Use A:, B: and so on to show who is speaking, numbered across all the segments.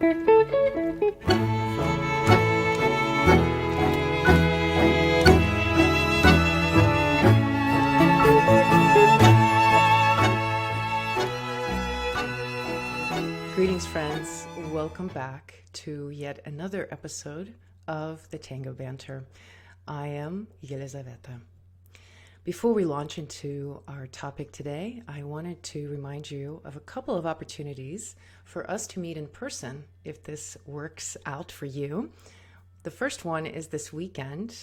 A: Greetings, friends. Welcome back to yet another episode of the Tango Banter. I am Yelizaveta. Before we launch into our topic today, I wanted to remind you of a couple of opportunities for us to meet in person if this works out for you. The first one is this weekend,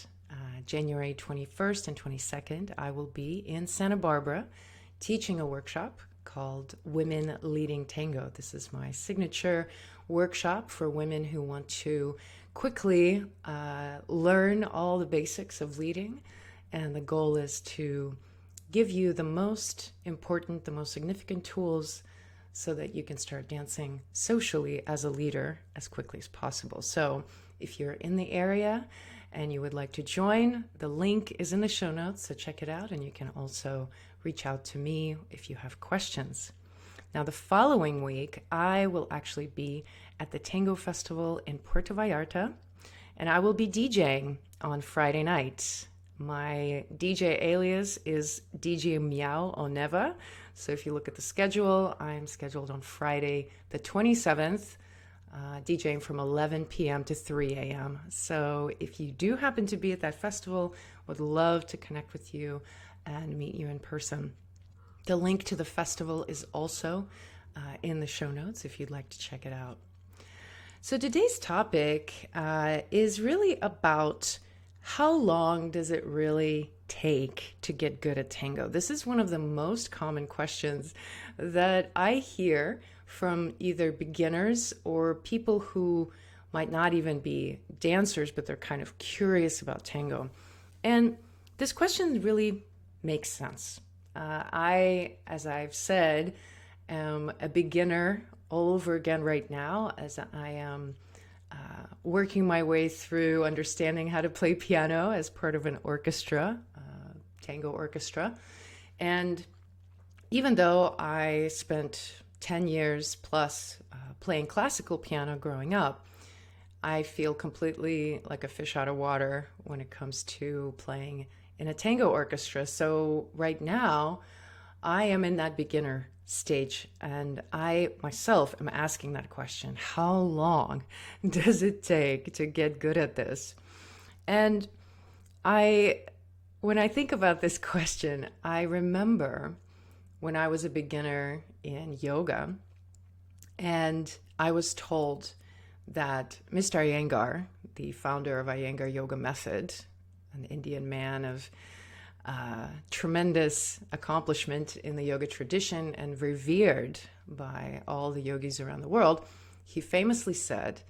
A: January 21st and 22nd. I will be in Santa Barbara teaching a workshop called Women Leading Tango. This is my signature workshop for women who want to quickly learn all the basics of leading. And the goal is to give you the most important, the most significant tools so that you can start dancing socially as a leader as quickly as possible. So if you're in the area and you would like to join, the link is in the show notes, so check it out. And you can also reach out to me if you have questions. Now, the following week, I will actually be at the Tango Festival in Puerto Vallarta, and I will be DJing on Friday night. My DJ alias is DJ Miao Oneva. So if you look at the schedule, I'm scheduled on Friday the 27th, DJing from 11 p.m. to 3 a.m. So if you do happen to be at that festival, would love to connect with you and meet you in person. The link to the festival is also in the show notes if you'd like to check it out. So today's topic is really about how long does it really take to get good at tango? This is one of the most common questions that I hear from either beginners or people who might not even be dancers, but they're kind of curious about tango. And this question really makes sense. As I've said, am a beginner all over again right now as I am working my way through understanding how to play piano as part of an orchestra, tango orchestra. And even though I spent 10 years plus playing classical piano growing up, I feel completely like a fish out of water when it comes to playing in a tango orchestra. So right now, I am in that beginner stage, and I myself am asking that question: how long does it take to get good at this? And when I think about this question, I remember when I was a beginner in yoga, and I was told that Mr. Iyengar, the founder of Iyengar Yoga Method, an Indian man of tremendous accomplishment in the yoga tradition and revered by all the yogis around the world, he famously said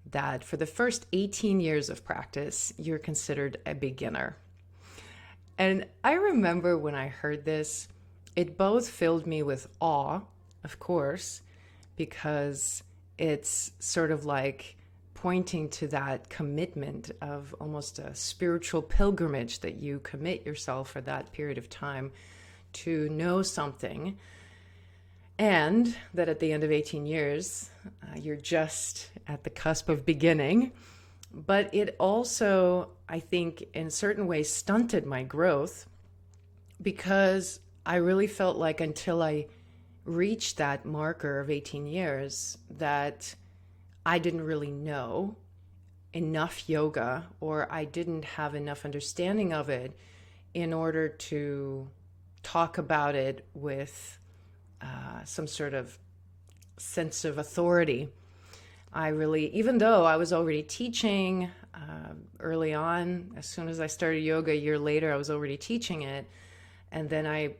A: that for the first 18 years of practice, you're considered a beginner. And I remember when I heard this, it both filled me with awe, of course, because it's sort of like pointing to that commitment of almost a spiritual pilgrimage that you commit yourself for that period of time to know something, and that at the end of 18 years, you're just at the cusp of beginning. But it also, I think, in certain ways stunted my growth, because I really felt like until I reached that marker of 18 years that I didn't really know enough yoga, or I didn't have enough understanding of it in order to talk about it with some sort of sense of authority. I really, even though I was already teaching early on, as soon as I started yoga a year later, I was already teaching it. And then I,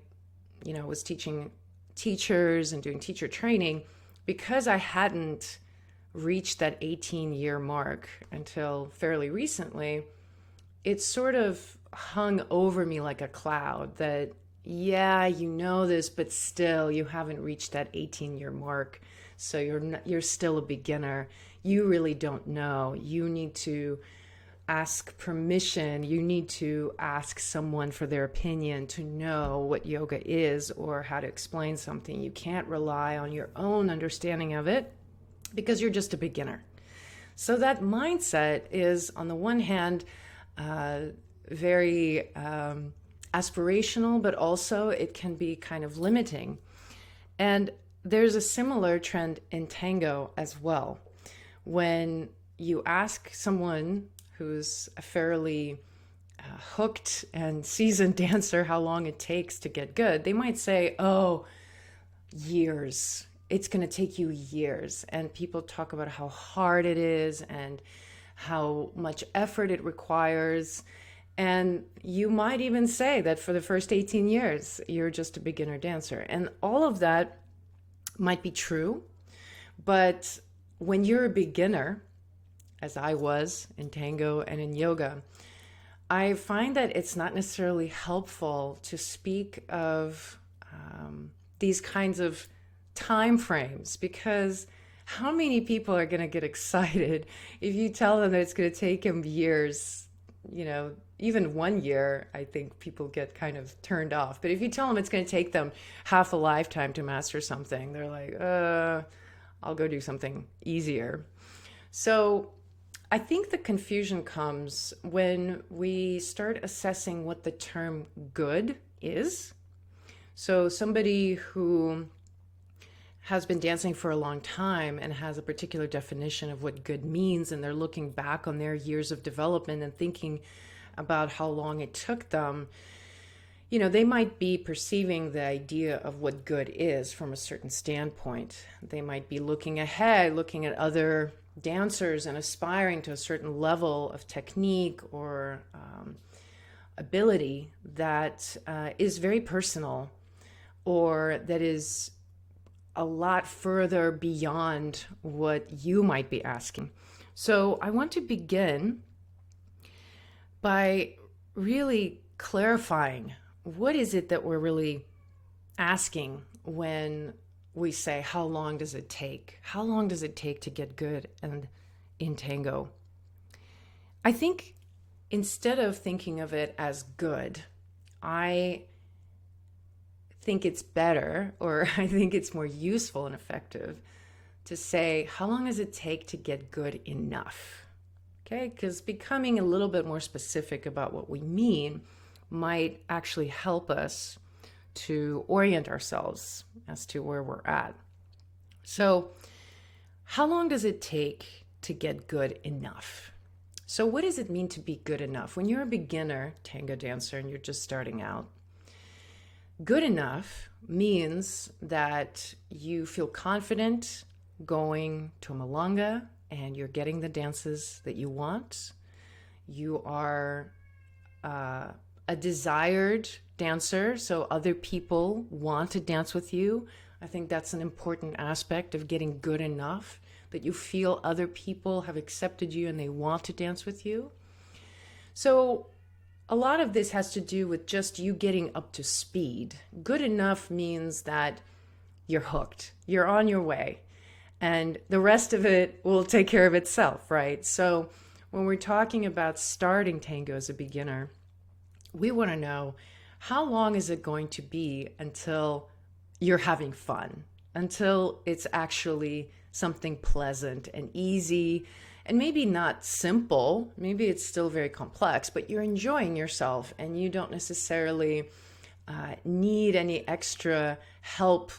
A: was teaching teachers and doing teacher training, because I hadn't reached that 18-year mark until fairly recently. It sort of hung over me like a cloud that, yeah, you know this, but still you haven't reached that 18-year mark. So you're still a beginner. You really don't know. You need to ask permission. You need to ask someone for their opinion to know what yoga is or how to explain something. You can't rely on your own understanding of it. because you're just a beginner. So that mindset is, on the one hand, very aspirational, but also it can be kind of limiting. And there's a similar trend in tango as well. When you ask someone who's a fairly hooked and seasoned dancer how long it takes to get good, they might say, oh, years. It's going to take you years. And people talk about how hard it is and how much effort it requires. And you might even say that for the first 18 years, you're just a beginner dancer. And all of that might be true. But when you're a beginner, as I was in tango and in yoga, I find that it's not necessarily helpful to speak of these kinds of time frames, because how many people are going to get excited if you tell them that it's going to take them years? Even 1 year, I think people get kind of turned off. But if you tell them it's going to take them half a lifetime to master something, they're like, I'll go do something easier. So I think the confusion comes when we start assessing what the term good is. So somebody who has been dancing for a long time and has a particular definition of what good means, and they're looking back on their years of development and thinking about how long it took them, they might be perceiving the idea of what good is from a certain standpoint. They might be looking ahead, looking at other dancers and aspiring to a certain level of technique or ability that is very personal, or that is a lot further beyond what you might be asking. So I want to begin by really clarifying, what is it that we're really asking when we say, how long does it take? How long does it take to get good and in tango? I think instead of thinking of it as good, I think it's better, or I think it's more useful and effective to say, how long does it take to get good enough? Okay, because becoming a little bit more specific about what we mean might actually help us to orient ourselves as to where we're at. So, how long does it take to get good enough? So, what does it mean to be good enough? When you're a beginner tango dancer and you're just starting out, good enough means that you feel confident going to a milonga and you're getting the dances that you want. You are a desired dancer, so other people want to dance with you. I think that's an important aspect of getting good enough, that you feel other people have accepted you and they want to dance with you. So a lot of this has to do with just you getting up to speed. Good enough means that you're hooked, you're on your way, and the rest of it will take care of itself, right? So when we're talking about starting tango as a beginner, we want to know, how long is it going to be until you're having fun, until it's actually something pleasant and easy, and maybe not simple, maybe it's still very complex, but you're enjoying yourself and you don't necessarily need any extra help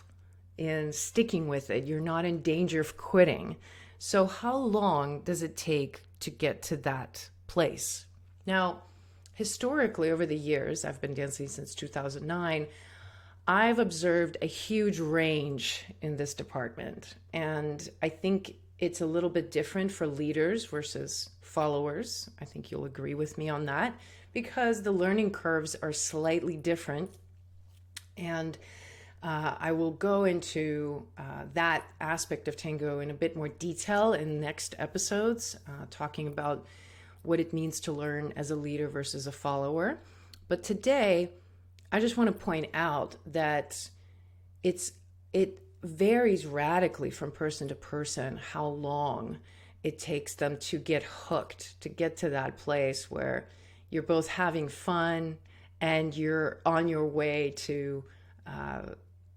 A: in sticking with it. You're not in danger of quitting. So how long does it take to get to that place? Now, historically, over the years, I've been dancing since 2009, I've observed a huge range in this department. And I think it's a little bit different for leaders versus followers. I think you'll agree with me on that, because the learning curves are slightly different. And I will go into that aspect of tango in a bit more detail in next episodes, talking about what it means to learn as a leader versus a follower. But today, I just want to point out that it varies radically from person to person how long it takes them to get hooked, to get to that place where you're both having fun and you're on your way to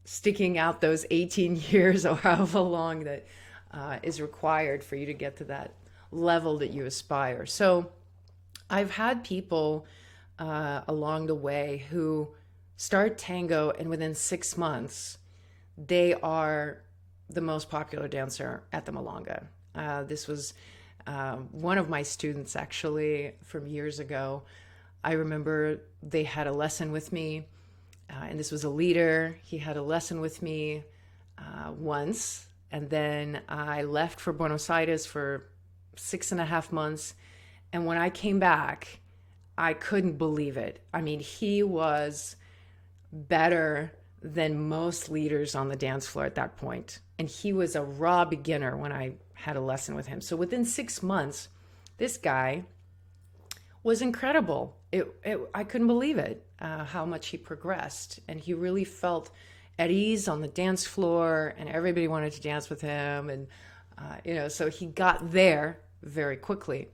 A: sticking out those 18 years or however long that is required for you to get to that level that you aspire. So I've had people along the way who start tango, and within 6 months, they are the most popular dancer at the Malanga. This was one of my students actually from years ago. I remember they had a lesson with me, and this was a leader. He had a lesson with me once, and then I left for Buenos Aires for 6.5 months. And when I came back, I couldn't believe it. I mean, he was better than most leaders on the dance floor at that point. And he was a raw beginner when I had a lesson with him. So within 6 months, this guy was incredible. I couldn't believe it, how much he progressed. And he really felt at ease on the dance floor, and everybody wanted to dance with him. And, so he got there very quickly.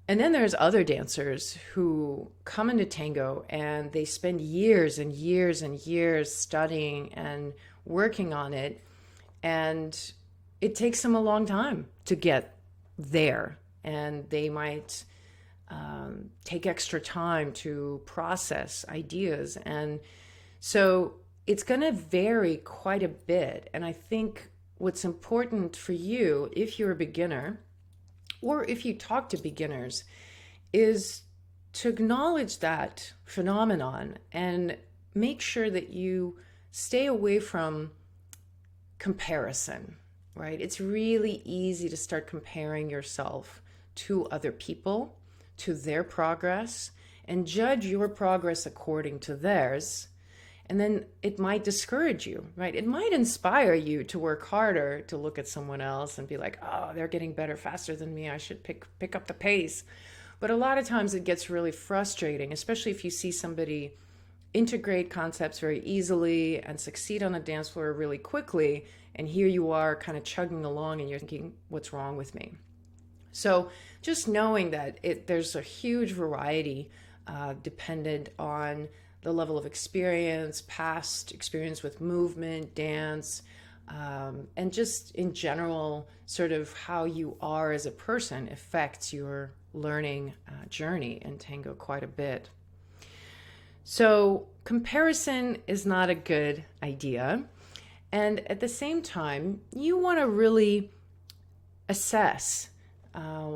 A: And then there's other dancers who come into tango and they spend years and years and years studying and working on it. And it takes them a long time to get there. And they might take extra time to process ideas. And so it's going to vary quite a bit. And I think what's important for you, if you're a beginner, or if you talk to beginners, is to acknowledge that phenomenon and make sure that you stay away from comparison, right? It's really easy to start comparing yourself to other people, to their progress, and judge your progress according to theirs. And then it might discourage you, right? It might inspire you to work harder, to look at someone else and be like, oh, they're getting better faster than me. I should pick up the pace. But a lot of times it gets really frustrating, especially if you see somebody integrate concepts very easily and succeed on the dance floor really quickly. And here you are kind of chugging along and you're thinking, what's wrong with me? So just knowing that there's a huge variety dependent on the level of experience, past experience with movement, dance, and just in general, sort of how you are as a person affects your learning journey in tango quite a bit. So comparison is not a good idea. And at the same time, you want to really assess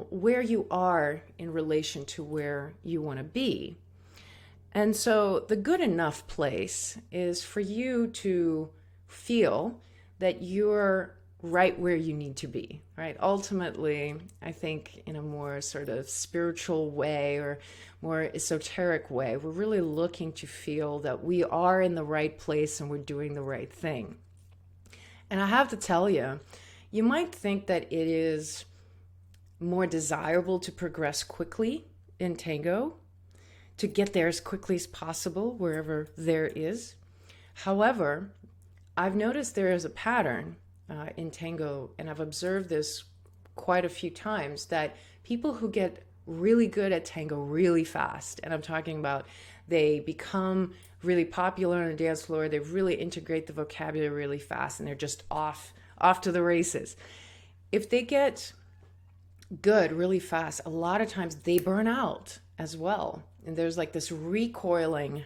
A: where you are in relation to where you want to be. And so the good enough place is for you to feel that you're right where you need to be, right? Ultimately, I think in a more sort of spiritual way or more esoteric way, we're really looking to feel that we are in the right place and we're doing the right thing. And I have to tell you, you might think that it is more desirable to progress quickly in tango, to get there as quickly as possible wherever there is. However, I've noticed there is a pattern in tango, and I've observed this quite a few times, that people who get really good at tango really fast, and I'm talking about they become really popular on the dance floor, they really integrate the vocabulary really fast, and they're just off to the races. If they get good really fast, a lot of times they burn out as well. And there's like this recoiling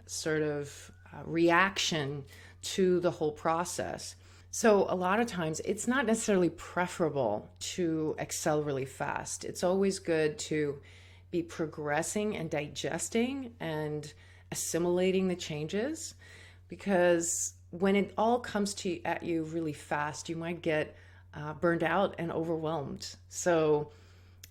A: sort of reaction to the whole process. So a lot of times it's not necessarily preferable to excel really fast. It's always good to be progressing and digesting and assimilating the changes, because when it all comes at you really fast, you might get burned out and overwhelmed. So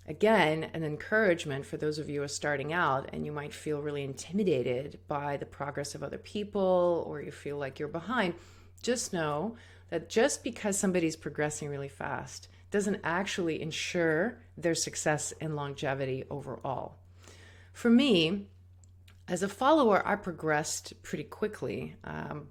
A: again, an encouragement for those of you who are starting out and you might feel really intimidated by the progress of other people, or you feel like you're behind, just know that just because somebody's progressing really fast doesn't actually ensure their success and longevity overall. For me, as a follower, I progressed pretty quickly,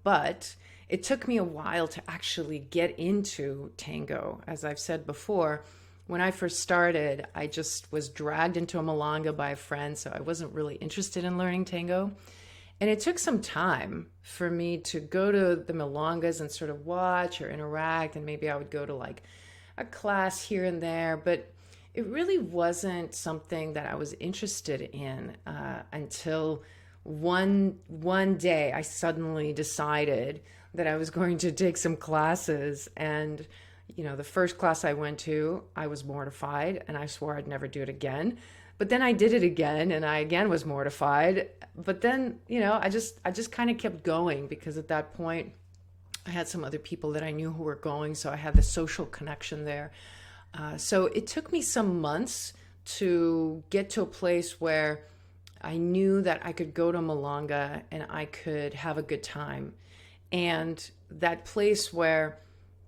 A: but it took me a while to actually get into tango. As I've said before, when I first started, I just was dragged into a milonga by a friend, so I wasn't really interested in learning tango. And it took some time for me to go to the milongas and sort of watch or interact. And maybe I would go to like a class here and there, but it really wasn't something that I was interested in until one day I suddenly decided that I was going to take some classes. And the first class I went to, I was mortified and I swore I'd never do it again. But then I did it again and I again was mortified. But then, I just kind of kept going because at that point I had some other people that I knew who were going. So I had the social connection there. So it took me some months to get to a place where I knew that I could go to Malanga and I could have a good time. And that place where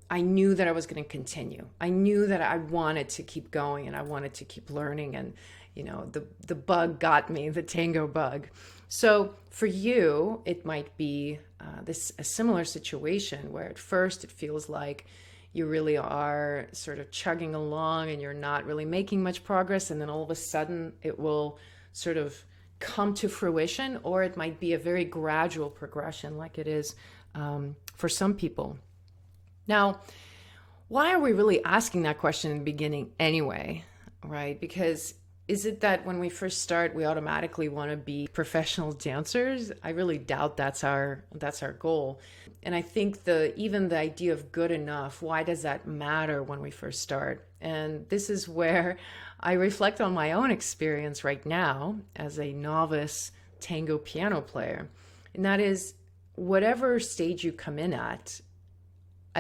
A: I knew that I was going to continue. I knew that I wanted to keep going and I wanted to keep learning. And, the bug got me, the tango bug. So for you, it might be a similar situation where at first it feels like you really are sort of chugging along and you're not really making much progress. And then all of a sudden it will sort of come to fruition, or it might be a very gradual progression like it is for some people. Now, why are we really asking that question in the beginning anyway, right? Because is it that when we first start, we automatically want to be professional dancers? I really doubt that's our goal. And I think even the idea of good enough, why does that matter when we first start? And this is where I reflect on my own experience right now as a novice tango piano player. And that is, whatever stage you come in at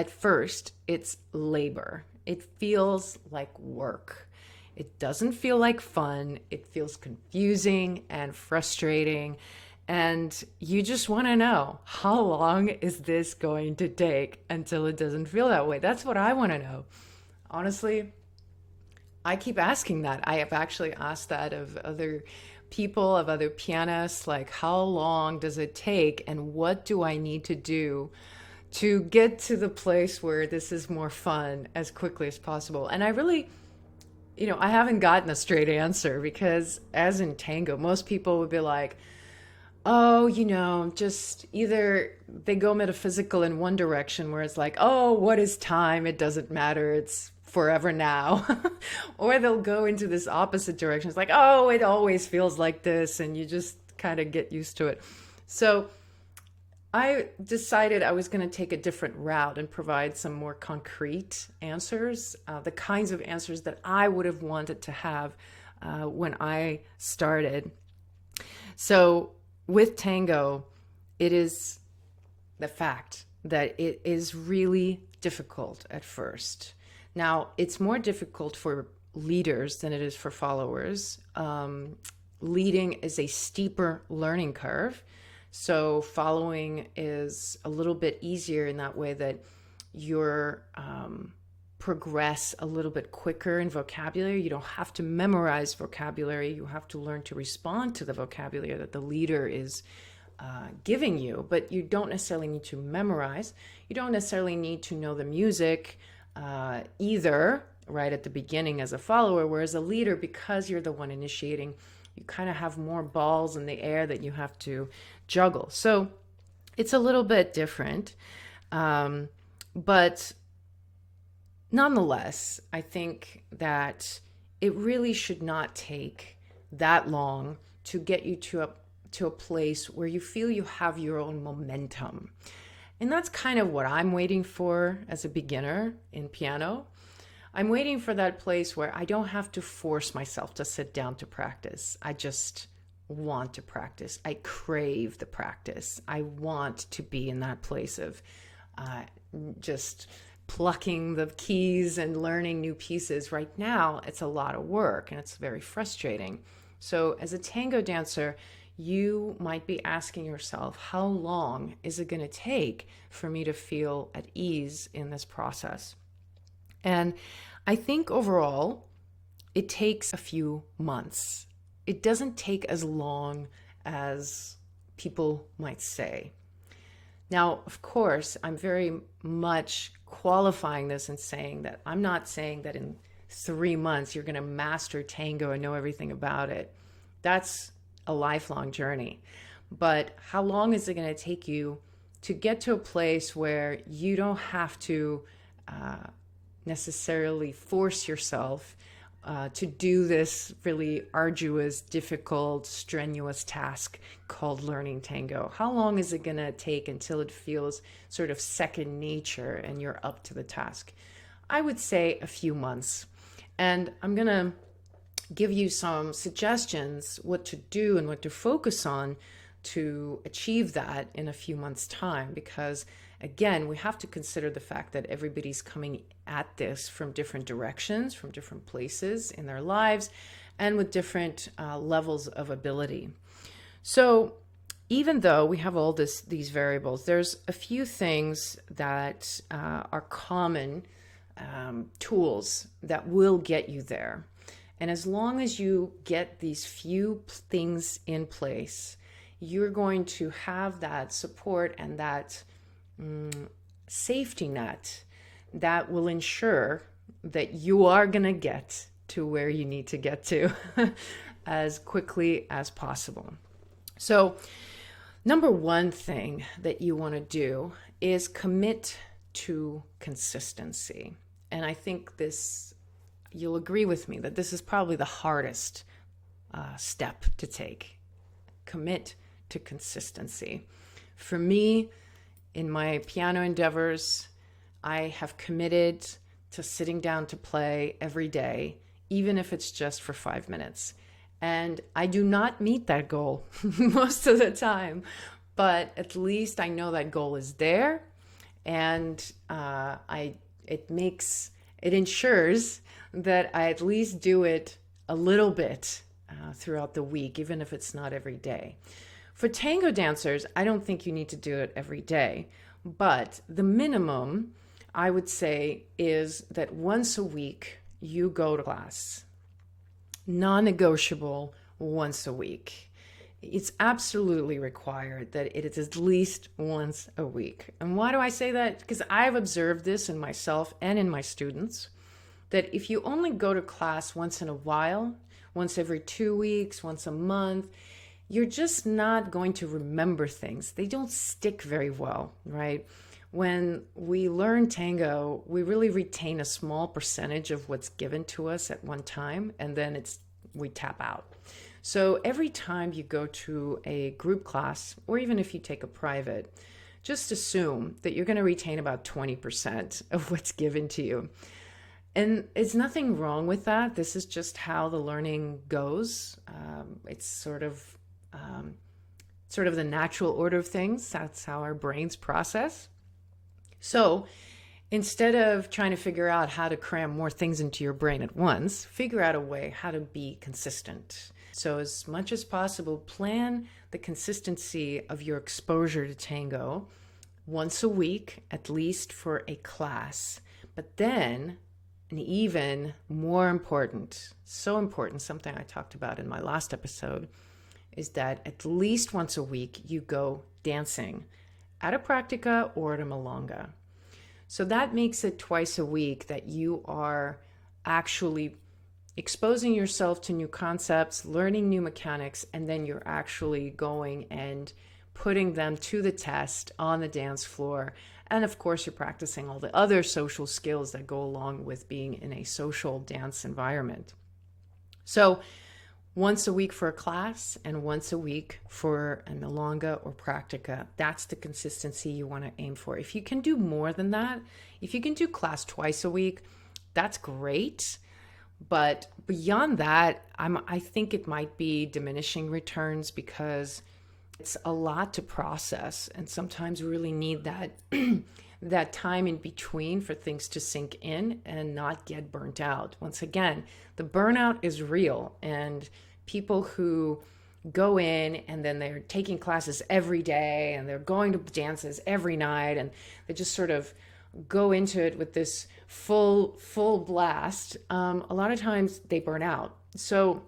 A: first, it's labor. It feels like work. It doesn't feel like fun. It feels confusing and frustrating. And you just want to know, how long is this going to take until it doesn't feel that way? That's what I want to know. Honestly, I keep asking that. I have actually asked that of other people, of other pianists, like, how long does it take and what do I need to do to get to the place where this is more fun as quickly as possible? And I really, I haven't gotten a straight answer, because as in tango, most people would be like, oh, just either they go metaphysical in one direction where it's like, oh, what is time? It doesn't matter. It's forever now. Or they'll go into this opposite direction. It's like, oh, it always feels like this. And you just kind of get used to it. So I decided I was going to take a different route and provide some more concrete answers, the kinds of answers that I would have wanted to have when I started. So with tango, it is the fact that it is really difficult at first. Now, it's more difficult for leaders than it is for followers. Leading is a steeper learning curve. So following is a little bit easier in that way that you're progress a little bit quicker in vocabulary. You don't have to memorize vocabulary. You have to learn to respond to the vocabulary that the leader is giving you, but you don't necessarily need to memorize. You don't necessarily need to know the music either right at the beginning as a follower, whereas a leader, because you're the one initiating, you kind of have more balls in the air that you have to juggle. So it's a little bit different. But nonetheless, I think that it really should not take that long to get you to a place where you feel you have your own momentum. And that's kind of what I'm waiting for as a beginner in piano. I'm waiting for that place where I don't have to force myself to sit down to practice. I just want to practice. I crave the practice. I want to be in that place of just plucking the keys and learning new pieces. Right now, it's a lot of work and it's very frustrating. So as a tango dancer, you might be asking yourself, how long is it going to take for me to feel at ease in this process? And I think overall, it takes a few months. It doesn't take as long as people might say. Now, of course, I'm very much qualifying this and saying that I'm not saying that in 3 months you're going to master tango and know everything about it. That's a lifelong journey. but how long is it going to take you to get to a place where you don't have to necessarily force yourself to do this really arduous, difficult, strenuous task called learning tango? How long is it going to take until it feels sort of second nature and you're up to the task? I would say a few months. And I'm going to give you some suggestions what to do and what to focus on to achieve that in a few months' time, because again, we have to consider the fact that everybody's coming at this from different directions, from different places in their lives, and with different levels of ability. So even though we have all these variables, there's a few things that are common tools that will get you there. And as long as you get these few things in place, you're going to have that support and that safety net that will ensure that you are going to get to where you need to get to as quickly as possible. So, number one thing that you want to do is commit to consistency. And I think you'll agree with me that this is probably the hardest step to take. Commit to consistency. For me, in my piano endeavors, I have committed to sitting down to play every day, even if it's just for 5 minutes. And I do not meet that goal most of the time, but at least I know that goal is there, and it ensures that I at least do it a little bit throughout the week, even if it's not every day. For tango dancers, I don't think you need to do it every day, but the minimum, I would say, is that once a week you go to class. Non-negotiable, once a week. It's absolutely required that it is at least once a week. And why do I say that? Because I've observed this in myself and in my students, that if you only go to class once in a while, once every 2 weeks, once a month, you're just not going to remember things. They don't stick very well, right? When we learn tango, we really retain a small percentage of what's given to us at one time, and then we tap out. So every time you go to a group class, or even if you take a private, just assume that you're going to retain about 20% of what's given to you. And it's nothing wrong with that. This is just how the learning goes. It's sort of the natural order of things. That's how our brains process. So instead of trying to figure out how to cram more things into your brain at once, figure out a way how to be consistent. So as much as possible, plan the consistency of your exposure to tango once a week, at least for a class. But then, and even more important, so important, something I talked about in my last episode, is that at least once a week you go dancing at a practica or at a milonga. So that makes it twice a week that you are actually exposing yourself to new concepts, learning new mechanics, and then you're actually going and putting them to the test on the dance floor. And of course, you're practicing all the other social skills that go along with being in a social dance environment. So once a week for a class and once a week for a milonga or practica. That's the consistency you want to aim for. If you can do more than that, if you can do class twice a week, that's great. But beyond that, I think it might be diminishing returns because it's a lot to process. And sometimes we really need that, that time in between for things to sink in and not get burnt out. Once again, the burnout is real, and people who go in and then they're taking classes every day and they're going to dances every night and they just sort of go into it with this full blast, a lot of times they burn out. So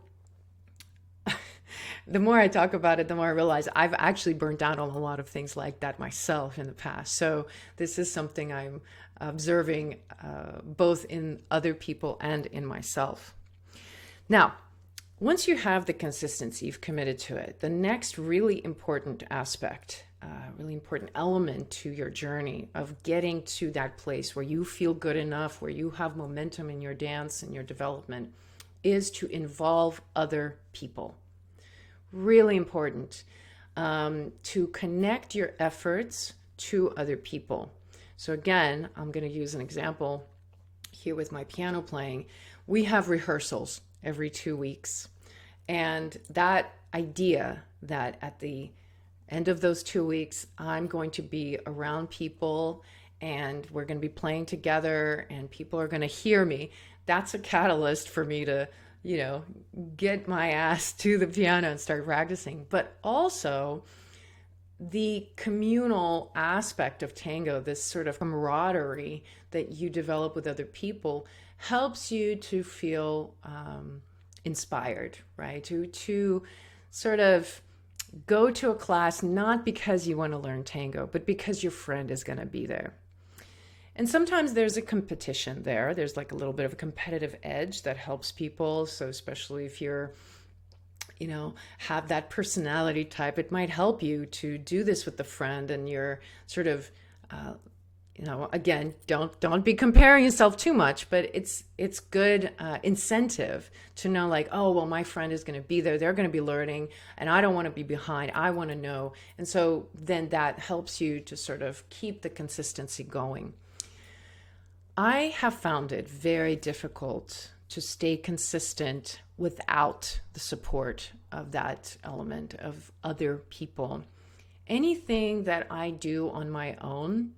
A: the more I talk about it, the more I realize I've actually burnt out on a lot of things like that myself in the past. So this is something I'm observing both in other people and in myself. Now, Once you have the consistency, you've committed to it, the next really important aspect, really important element to your journey of getting to that place where you feel good enough, where you have momentum in your dance and your development, is to involve other people. Really important to connect your efforts to other people. So, again, I'm going to use an example here with my piano playing. We have rehearsals every 2 weeks. And that idea that at the end of those 2 weeks, I'm going to be around people and we're going to be playing together and people are going to hear me, that's a catalyst for me to, get my ass to the piano and start practicing. But also, the communal aspect of tango, this sort of camaraderie that you develop with other people, helps you to feel inspired, right? To sort of go to a class not because you want to learn tango, but because your friend is going to be there. And sometimes there's a competition there. There's like a little bit of a competitive edge that helps people. So especially if you're have that personality type, it might help you to do this with a friend and you're sort of again, don't be comparing yourself too much, but it's good incentive to know, like, oh well, my friend is going to be there, they're going to be learning, and I don't want to be behind, I want to know. And so then that helps you to sort of keep the consistency going. I have found it very difficult to stay consistent without the support of that element of other people. Anything that I do on my own,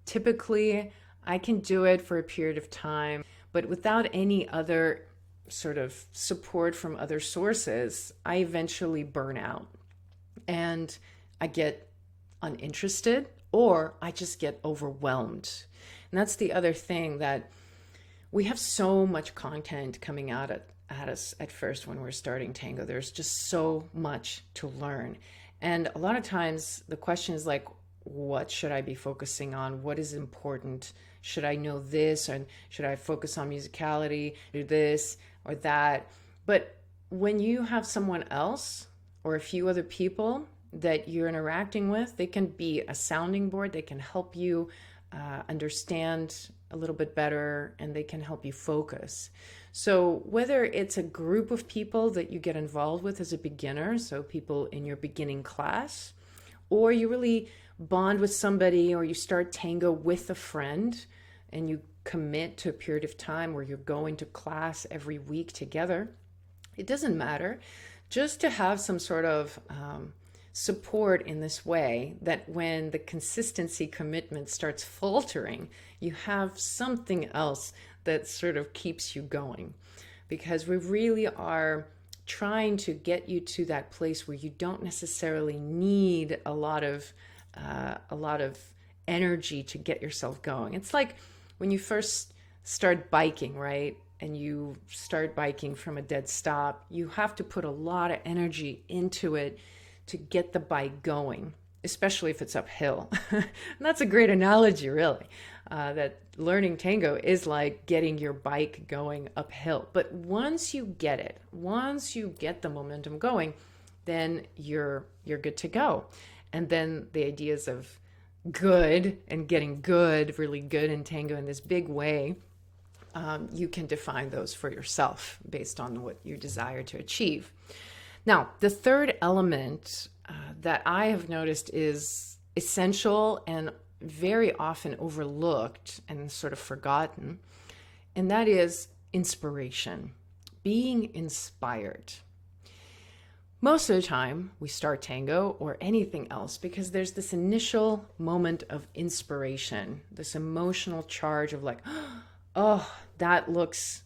A: typically I can do it for a period of time, but without any other sort of support from other sources, I eventually burn out and I get uninterested or I just get overwhelmed. And that's the other thing, that we have so much content coming out at us at first when we're starting tango. There's just so much to learn. And a lot of times the question is like, what should I be focusing on? What is important? Should I know this? And should I focus on musicality, do this or that? But when you have someone else or a few other people that you're interacting with, they can be a sounding board. They can help you understand a little bit better, and they can help you focus. So whether it's a group of people that you get involved with as a beginner, so people in your beginning class, or you really bond with somebody, or you start tango with a friend and you commit to a period of time where you're going to class every week together, it doesn't matter. Just to have some sort of support in this way, that when the consistency commitment starts faltering, you have something else that sort of keeps you going. Because we really are trying to get you to that place where you don't necessarily need a lot of energy to get yourself going. It's like when you first start biking, right? And you start biking from a dead stop, you have to put a lot of energy into it to get the bike going, especially if it's uphill. And that's a great analogy, really, that learning tango is like getting your bike going uphill. But once you get it, once you get the momentum going, then you're good to go. And then the ideas of good and getting good, really good in tango in this big way, you can define those for yourself based on what you desire to achieve. Now, the third element that I have noticed is essential and very often overlooked and sort of forgotten, and that is inspiration, being inspired. Most of the time, we start tango or anything else because there's this initial moment of inspiration, this emotional charge of like, oh, that looks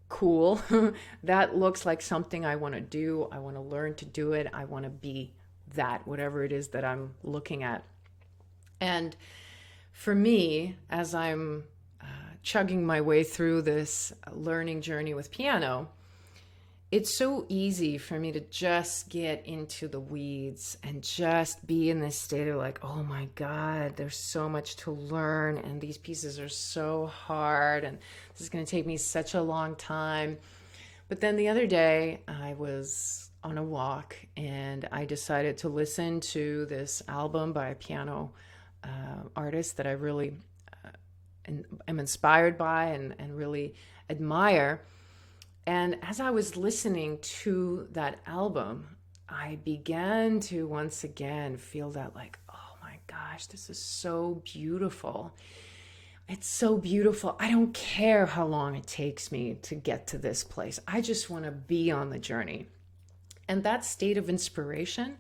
A: cool. That looks like something I want to do. I want to learn to do it. I want to be that, whatever it is that I'm looking at. And for me, as I'm chugging my way through this learning journey with piano, it's so easy for me to just get into the weeds and just be in this state of like, oh my God, there's so much to learn and these pieces are so hard and this is going to take me such a long time. But then the other day, I was on a walk and I decided to listen to this album by a piano artist that I really am inspired by and really admire. And as I was listening to that album, I began to once again feel that, like, oh my gosh, this is so beautiful. It's so beautiful. I don't care how long it takes me to get to this place. I just want to be on the journey. And that state of inspiration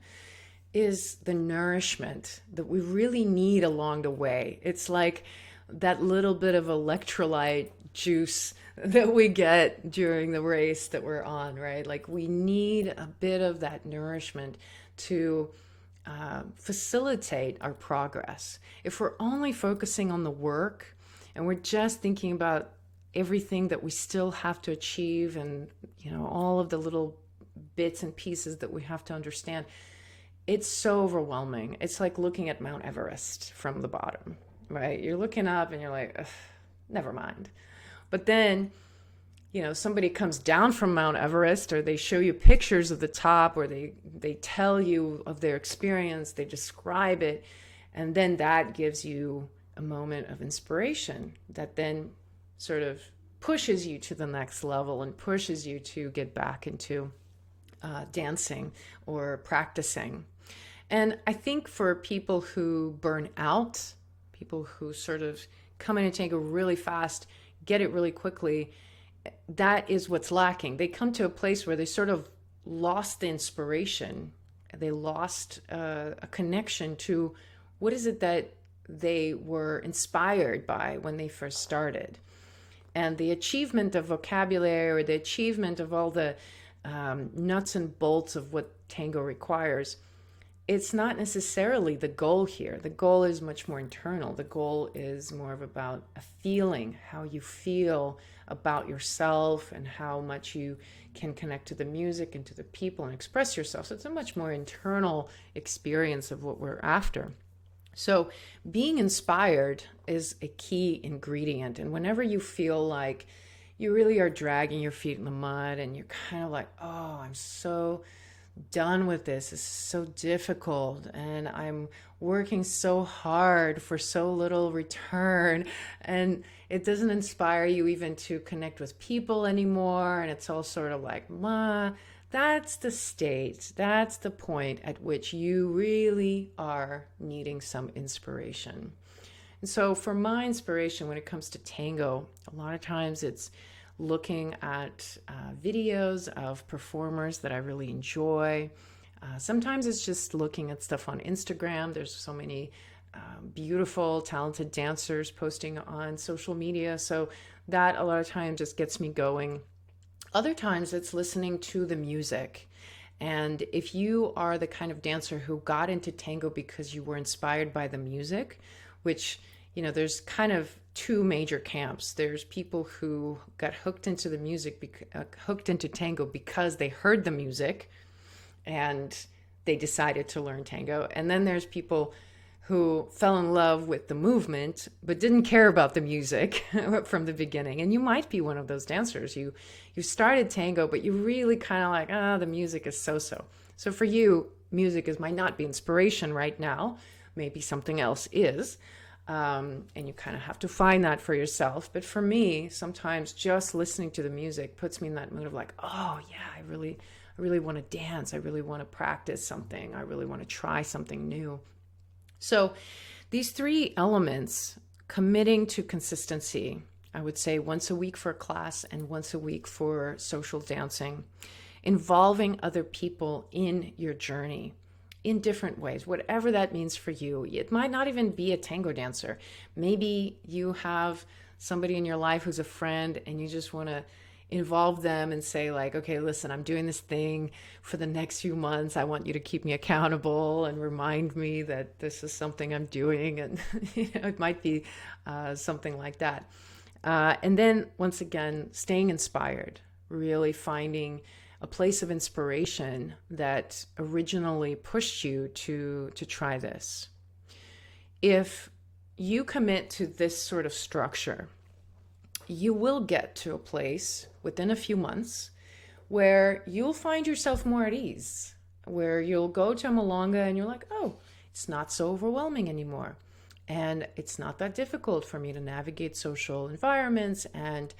A: is the nourishment that we really need along the way. It's like that little bit of electrolyte juice that we get during the race that we're on, right? Like we need a bit of that nourishment to facilitate our progress. If we're only focusing on the work and we're just thinking about everything that we still have to achieve and, all of the little bits and pieces that we have to understand, it's so overwhelming. It's like looking at Mount Everest from the bottom, right? You're looking up and you're like, ugh, never mind. But then, somebody comes down from Mount Everest, or they show you pictures of the top, or they tell you of their experience, they describe it, and then that gives you a moment of inspiration that then sort of pushes you to the next level and pushes you to get back into dancing or practicing. And I think for people who burn out, people who sort of come into tango really fast, get it really quickly, that is what's lacking. They come to a place where they sort of lost the inspiration. They lost a connection to what is it that they were inspired by when they first started. And the achievement of vocabulary, or the achievement of all the nuts and bolts of what tango requires, it's not necessarily the goal here. The goal is much more internal. The goal is more of about a feeling, how you feel about yourself and how much you can connect to the music and to the people and express yourself. So it's a much more internal experience of what we're after. So being inspired is a key ingredient. And whenever you feel like you really are dragging your feet in the mud and you're kind of like, oh, I'm so done with this. It's so difficult and I'm working so hard for so little return, and it doesn't inspire you even to connect with people anymore, and it's all sort of like, that's the state, that's the point at which you really are needing some inspiration. And so for my inspiration when it comes to tango, a lot of times it's looking at videos of performers that I really enjoy. Sometimes it's just looking at stuff on Instagram. There's so many beautiful, talented dancers posting on social media. So that a lot of times just gets me going. Other times it's listening to the music. And if you are the kind of dancer who got into tango because you were inspired by the music, which, there's kind of two major camps. There's people who got hooked into the music, hooked into tango because they heard the music and they decided to learn tango. And then there's people who fell in love with the movement but didn't care about the music from the beginning. And you might be one of those dancers. You started tango, but you really kind of like, the music is so-so. So for you, music might not be inspiration right now. Maybe something else is. And you kind of have to find that for yourself. But for me, sometimes just listening to the music puts me in that mood of like, oh yeah, I really want to dance. I really want to practice something. I really want to try something new. So these three elements, committing to consistency, I would say once a week for a class and once a week for social dancing, involving other people in your journey in different ways, whatever that means for you. It might not even be a tango dancer. Maybe you have somebody in your life who's a friend and you just want to involve them and say like, okay, listen, I'm doing this thing for the next few months. I want you to keep me accountable and remind me that this is something I'm doing. And it might be something like that. And then once again, staying inspired, really finding a place of inspiration that originally pushed you to try this. If you commit to this sort of structure, you will get to a place within a few months where you'll find yourself more at ease, where you'll go to a milonga and you're like, oh, it's not so overwhelming anymore. And it's not that difficult for me to navigate social environments. And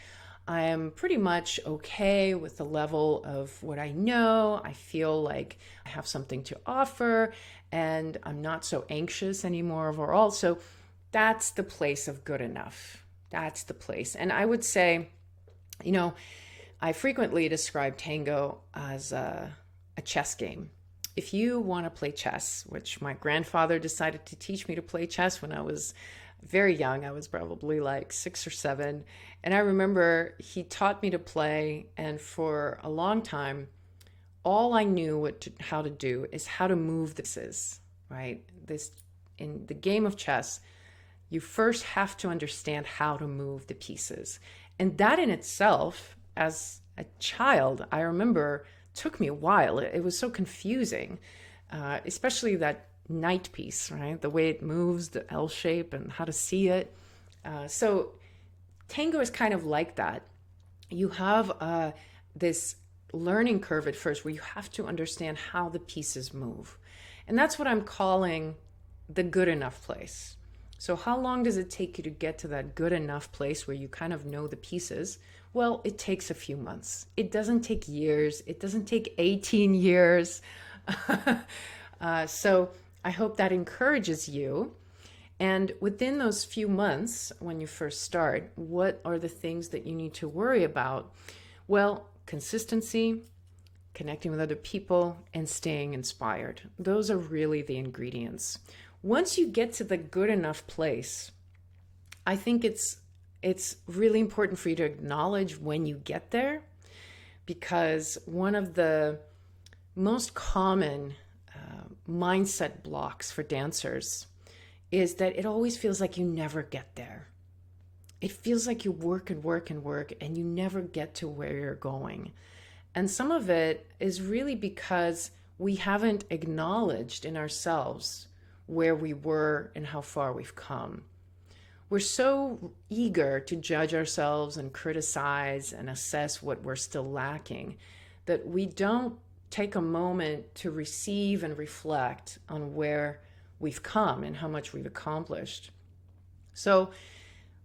A: I am pretty much okay with the level of what I know. I feel like I have something to offer and I'm not so anxious anymore overall. So that's the place of good enough. That's the place. And I would say, you know, I frequently describe tango as a chess game. If you want to play chess, which my grandfather decided to teach me to play chess when I was very young, I was probably like 6 or 7. And I remember he taught me to play. And for a long time, all I knew how to do is how to move the pieces, right? This, in the game of chess, you first have to understand how to move the pieces. And that in itself, as a child, I remember took me a while. It was so confusing, especially that knight piece, right? The way it moves, the L shape, and how to see it. So tango is kind of like that. You have this learning curve at first where you have to understand how the pieces move. And that's what I'm calling the good enough place. So how long does it take you to get to that good enough place where you kind of know the pieces? Well, it takes a few months. It doesn't take years. It doesn't take 18 years. So I hope that encourages you. And within those few months, when you first start, what are the things that you need to worry about? Well, consistency, connecting with other people, and staying inspired. Those are really the ingredients. Once you get to the good enough place, I think it's really important for you to acknowledge when you get there, because one of the most common mindset blocks for dancers is that it always feels like you never get there. It feels like you work and work and work and you never get to where you're going. And some of it is really because we haven't acknowledged in ourselves where we were and how far we've come. We're so eager to judge ourselves and criticize and assess what we're still lacking that we don't take a moment to receive and reflect on where we've come and how much we've accomplished. So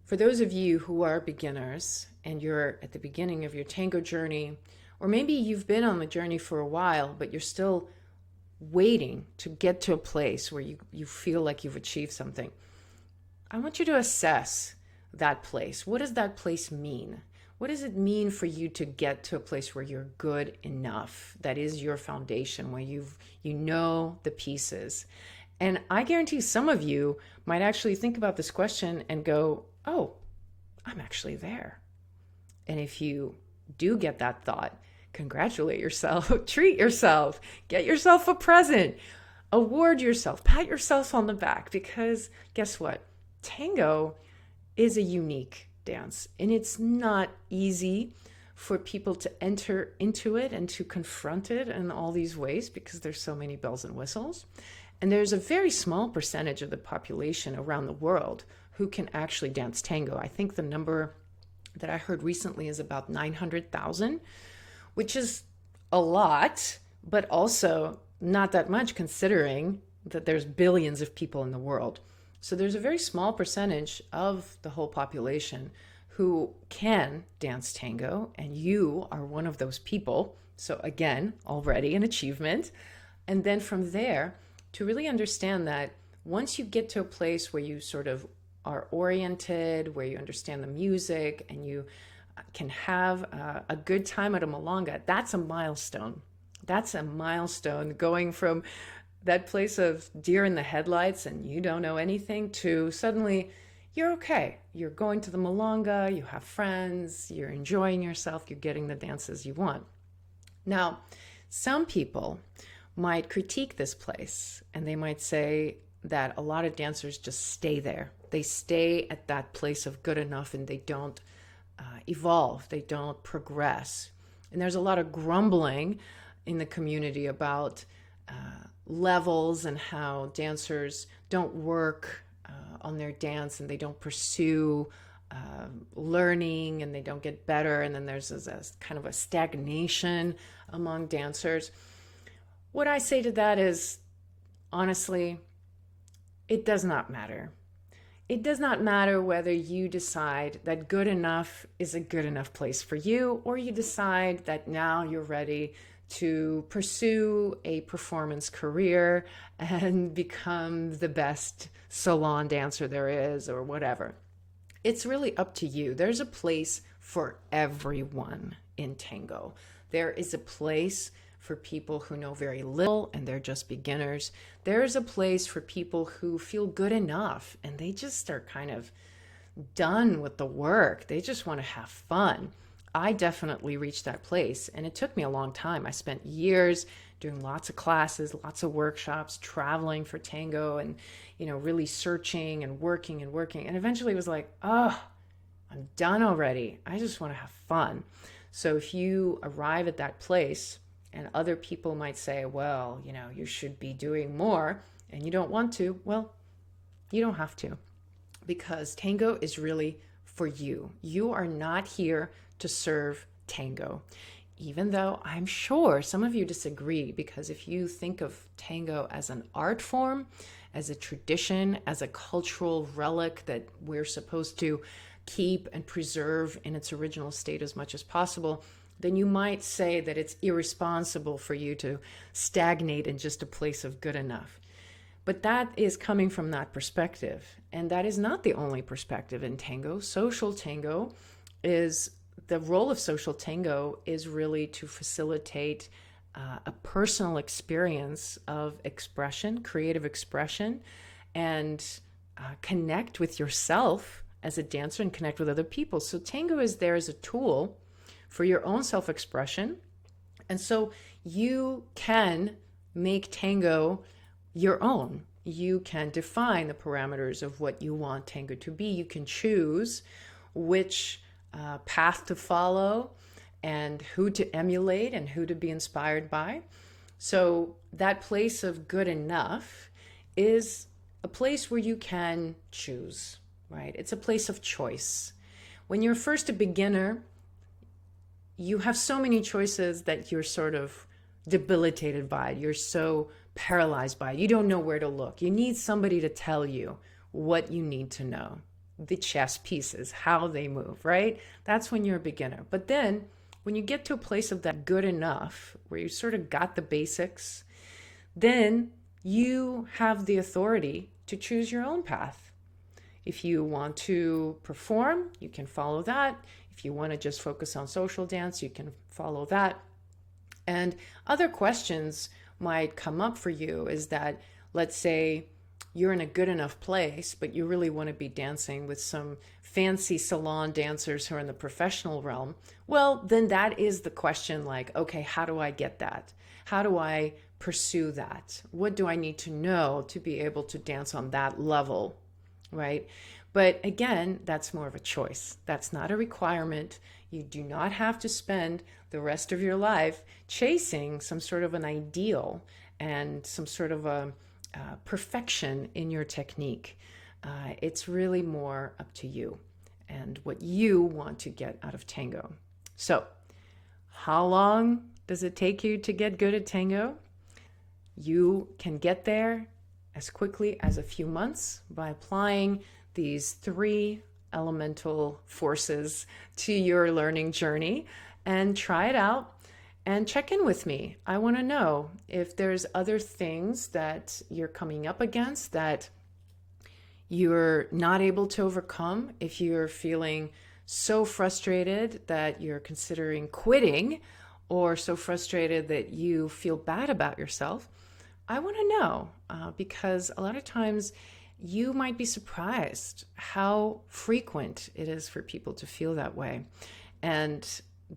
A: for those of you who are beginners and you're at the beginning of your tango journey, or maybe you've been on the journey for a while, but you're still waiting to get to a place where you feel like you've achieved something, I want you to assess that place. What does that place mean? What does it mean for you to get to a place where you're good enough? That is your foundation, where you know the pieces. And I guarantee some of you might actually think about this question and go, oh, I'm actually there. And if you do get that thought, congratulate yourself, treat yourself, get yourself a present, award yourself, pat yourself on the back, because guess what? Tango is a unique dance, and it's not easy for people to enter into it and to confront it in all these ways because there's so many bells and whistles. And there's a very small percentage of the population around the world who can actually dance tango. I think the number that I heard recently is about 900,000, which is a lot, but also not that much considering that there's billions of people in the world. So there's a very small percentage of the whole population who can dance tango, and you are one of those people. So again, already an achievement. And then from there, to really understand that once you get to a place where you sort of are oriented, where you understand the music and you can have a good time at a milonga, that's a milestone. That's a milestone, going from that place of deer in the headlights and you don't know anything to suddenly you're okay. You're going to the milonga, you have friends, you're enjoying yourself, you're getting the dances you want. Now, some people might critique this place and they might say that a lot of dancers just stay there. They stay at that place of good enough and they don't evolve, they don't progress. And there's a lot of grumbling in the community about levels and how dancers don't work on their dance and they don't pursue learning and they don't get better. And then there's this kind of a stagnation among dancers. What I say to that is, honestly, it does not matter. It does not matter whether you decide that good enough is a good enough place for you, or you decide that now you're ready to pursue a performance career and become the best salon dancer there is, or whatever. It's really up to you. There's a place for everyone in tango. There is a place for people who know very little and they're just beginners. There's a place for people who feel good enough and they just are kind of done with the work. They just want to have fun. I definitely reached that place, and it took me a long time. I spent years doing lots of classes, lots of workshops, traveling for tango, and really searching and working, and eventually it was like, oh, I'm done already. I just want to have fun. So if you arrive at that place, and other people might say, well, you should be doing more, and you don't want to, well, you don't have to, because tango is really for you. You are not here to serve tango, even though I'm sure some of you disagree, because if you think of tango as an art form, as a tradition, as a cultural relic that we're supposed to keep and preserve in its original state as much as possible, then you might say that it's irresponsible for you to stagnate in just a place of good enough. But that is coming from that perspective. And that is not the only perspective in tango. Social tango is, the role of social tango is really to facilitate a personal experience of expression, creative expression, and connect with yourself as a dancer and connect with other people. So tango is there as a tool for your own self-expression. And so you can make tango your own. You can define the parameters of what you want tango to be. You can choose which path to follow and who to emulate and who to be inspired by. So that place of good enough is a place where you can choose, right? It's a place of choice. When you're first a beginner, you have so many choices that you're sort of debilitated by it. You're so paralyzed by it. You don't know where to look. You need somebody to tell you what you need to know. The chess pieces, how they move, right? That's when you're a beginner. But then when you get to a place of that good enough, where you sort of got the basics, then you have the authority to choose your own path. If you want to perform, you can follow that. If you want to just focus on social dance, you can follow that. And other questions might come up for you is that, let's say you're in a good enough place, but you really want to be dancing with some fancy salon dancers who are in the professional realm. Well, then that is the question, like, okay, how do I get that? How do I pursue that? What do I need to know to be able to dance on that level, right? But again, that's more of a choice. That's not a requirement. You do not have to spend the rest of your life chasing some sort of an ideal and some sort of a perfection in your technique. It's really more up to you and what you want to get out of tango. So, how long does it take you to get good at tango? You can get there as quickly as a few months by applying these 3 elemental forces to your learning journey, and try it out and check in with me. I want to know if there's other things that you're coming up against that you're not able to overcome, if you're feeling so frustrated that you're considering quitting, or so frustrated that you feel bad about yourself. I want to know because a lot of times you might be surprised how frequent it is for people to feel that way. And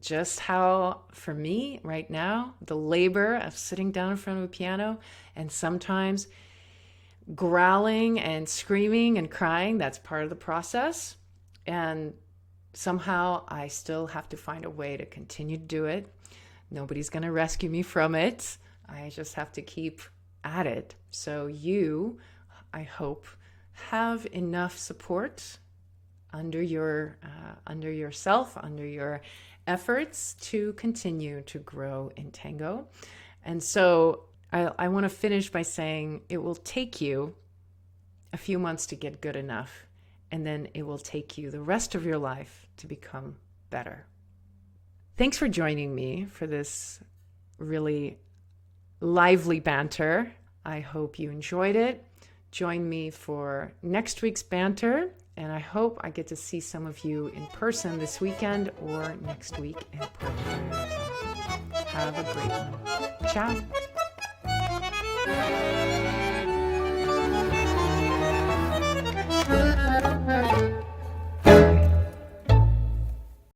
A: just how, for me right now, the labor of sitting down in front of a piano and sometimes growling and screaming and crying, that's part of the process. And somehow I still have to find a way to continue to do it. Nobody's going to rescue me from it. I just have to keep at it. So you, I hope, have enough support under yourself, under your efforts to continue to grow in tango. And so I want to finish by saying it will take you a few months to get good enough, and then it will take you the rest of your life to become better. Thanks for joining me for this really lively banter. I hope you enjoyed it. Join me for next week's banter, and I hope I get to see some of you in person this weekend or next week in Puerto Vallarta. Have a great one. Ciao.